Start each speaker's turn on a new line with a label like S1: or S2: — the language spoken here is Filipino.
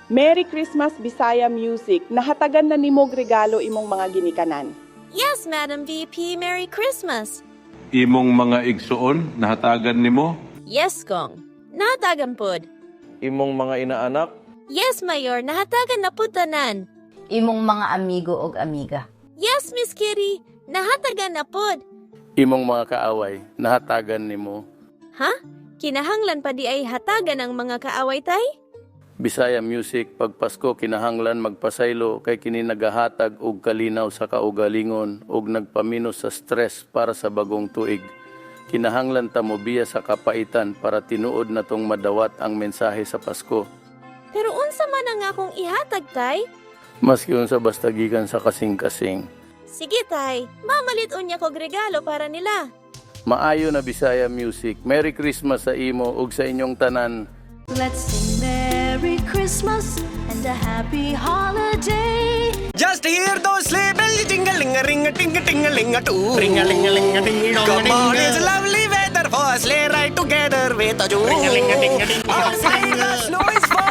S1: Merry Christmas Bisaya Music. Nahatagan na nimog regalo imong mga ginikanan.
S2: Yes, Madam VP, Merry Christmas.
S3: Imong mga igsuon, nahatagan nimo?
S2: Yes, Gong. Nahatagan pod.
S4: Imong mga inaanak,
S2: Yes, Mayor, nahatagan na po tanan.
S5: Imong mga amigo og amiga.
S2: Yes, Miss Kitty, nahatagan na pod.
S4: imong mga kaaway, nahatagan nimo.
S2: Ha? Kinahanglan pa di ay hatagan ang mga kaaway tay?
S4: Bisaya Music, pag Pasko kinahanglan magpasaylo kay kini nagahatag og kalinaw sa kaugalingon og nagpaminos sa stress para sa bagong tuig. Kinahanglan ta mobiya sa kapaitan para tinuod na tong madawat ang mensahe sa Pasko.
S2: Pero unsa man ang akong ihatag tay?
S4: Maski unsa basta gikan sa kasing-kasing.
S2: Sige tay, mamalit unya kog regalo para nila.
S4: Maayo na Bisaya Music. Merry Christmas sa imo ug sa inyong tanan.
S6: Let's sing Merry Christmas and a Happy Holiday.
S7: Just hear those sleigh bells jingling-a-ring-a-ting-a-ting-a-ling-a-too. Ring-a-ling-a-ling-a-ding-dong. Come on, it's lovely weather for a sleigh ride together with a Jew. Outside the snow is falling.